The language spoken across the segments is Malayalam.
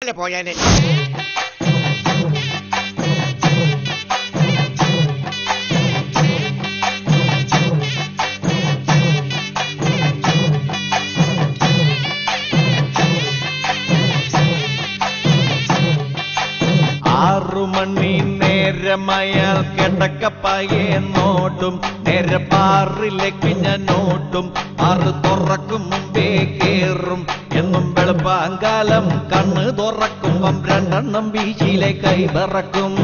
പോയാനെ. മണി നേരമയാൽ കിടക്കപ്പായെ നോട്ടും നേരെ ബാറിലേക്ക് ഞാൻ നോട്ടും ആറ് തുറക്കും മുമ്പേ കേറും എന്നും വെളുപ്പാങ്കാലം കണ്ണ് തുറക്കുമ്പം രണ്ടെണ്ണം ബീച്ചിലെ കൈ പറക്കും.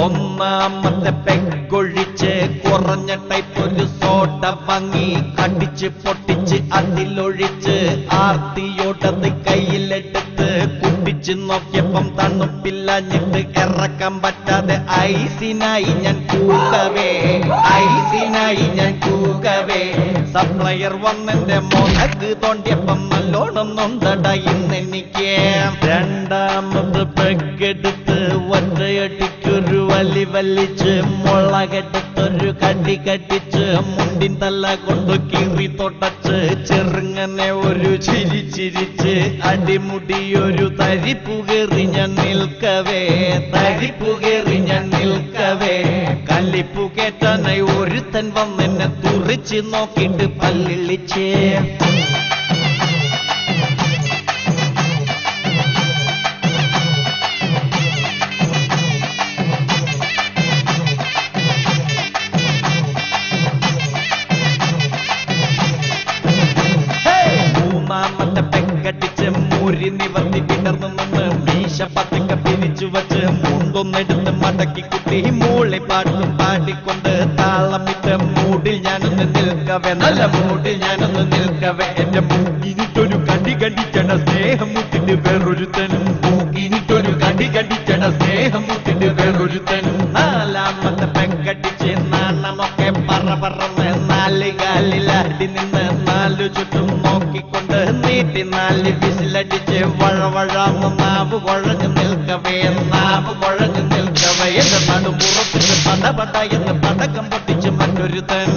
ഒന്നാമത്തെ പെങ്കൊഴിച്ച് കുറഞ്ഞ ടൈപ്പ് ഒരു സോഡ വാങ്ങി കടിച്ച് പൊട്ടിച്ച് അതിലൊഴിച്ച് ആർത്തിയോട്ടത് കയ്യിലെടുത്ത് കുടിച്ച് നോക്കിയപ്പം തണുപ്പില്ലഞ്ഞിട്ട് ഇറക്കാൻ പറ്റാതെ ഐസിനായി ഞാൻ കൂകവേ സപ്ലയർ വന്നെന്റെ മോനക്ക് തോണ്ടിയപ്പം നല്ലോണം നൊന്തട ഇന്നെനിക്ക്. രണ്ടാമത് പെക്കെടുത്ത് ഒറ്റയടിക്കൊരു വലി വലിച്ച് മുളകെടുത്തൊരു കടി കടിച്ച് മുണ്ടിൻ തല കൊണ്ട് കീറി തൊട്ടച്ച് ചെറുങ്ങനെ ഒരു ചിരിച്ചിരിച്ച് അടിമുടിയൊരു തരിപ്പുകേറി ഞാൻ നിൽക്കവേ കല്ലിപ്പു കേറ്റാനായി ഒരുത്തൻ വന്നെന്നെ തുറിച്ച് നോക്കിയിട്ട് പല്ലിളിച്ച്. മൂന്നാമത്തെ പെങ്കടിച്ച് മൂരി നിവർത്തി പിടർന്നു നിന്ന് മീശ പതുക്കെ പിരിച്ചു വച്ച് മുണ്ടൊന്നെടുത്ത് മടക്കി കുത്തി മൂളി പാട്ടും പാടിക്കൊണ്ട് താളമിട്ട് മൂടിൽ ഞാനൊന്ന് നിൽക്കവേ നല്ല മൂടിൽ ഞാനൊന്ന് നിൽക്കവേ എന്റെ മൂക്കിനിട്ടൊരു കടി കടിച്ചട സ്നേഹം മുട്ടിട്ട് വേറൊരുത്തനും മൂക്കിനിട്ടൊരു കടി കടിച്ചട സ്നേഹം മുട്ടിട്ട് വേറൊരുത്തനും. നാലാമത്തെ പെങ്കടിച്ച് നാണമൊക്കെ പറന്ന് നാലുകാലിലാടി നിന്ന് നാലു ചുറ്റും നോക്കിക്കൊണ്ട് നീട്ടി നാല് വിസിലടിച്ച് വഴവഴാന്ന് നാവ് കുഴഞ്ഞു നിൽക്കവേ എന്റെ നടുപുറത്തിട്ട് പടപട എന്ന് പടക്കം പൊട്ടിച്ച് മറ്റൊരുത്തൻ.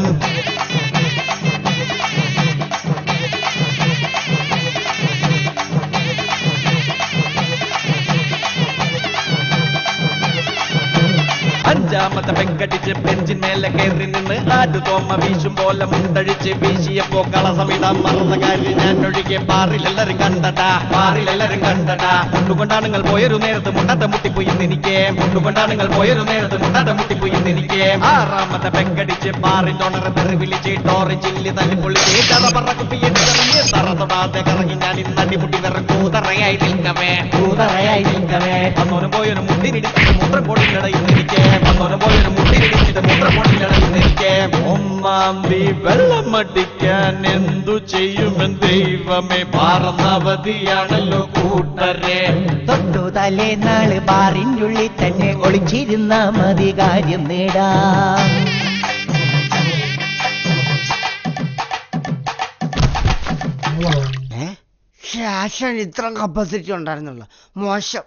അഞ്ചാമത്തെ പെങ്കടിച്ച് ബെഞ്ചിന്മേലെ കയറി നിന്ന് ആടുതോമ വീശും പോലെ മുണ്ടഴിച്ച് വീശിയപ്പോ കളസമിടാൻ മറന്ന കാര്യം ഞാൻ ഒഴികെ ബാറിലെല്ലാരും കണ്ടടാ മുണ്ടുകൊണ്ടാണുങ്ങൾ പോയൊരു നേരത്ത് മുണ്ടാട്ട മുട്ടിപ്പോയി എനിക്ക്. ആറാമത്തെ പെങ്കടിച്ച് ബാറിന്റെ ഓണറെ തെറി വിളിച്ച് ടോറി ചില്ലി തല്ലി പൊള്ളിച്ച് കഥ പറക്കുപ്പിയെ തറ തൊടാതെ കറങ്ങി ഞാൻ ഇന്നടിമുട്ടി വേറെ കൂതറയായി നിൽക്കവേ അന്നോനും പോയൊരു മുട്ടിനിടിച്ചിട്ട് മൂത്രക്കോടിനിടയിന്നിരിക്കേ ഒന്നാം തീ വെള്ളമടിക്കാൻ എന്തു ചെയ്യുമെന്ന് ദൈവമേ പാർന്നവധിയാണല്ലോ കൂട്ടരെ. തൊട്ടു തലേനാള് ബാറിനുള്ളിൽ തന്നെ ഒളിച്ചിരുന്ന മതി കാര്യം നേടാം. ശാസന ഇത്ര കപ്പാസിറ്റി ഉണ്ടായിരുന്നുള്ള മോശം.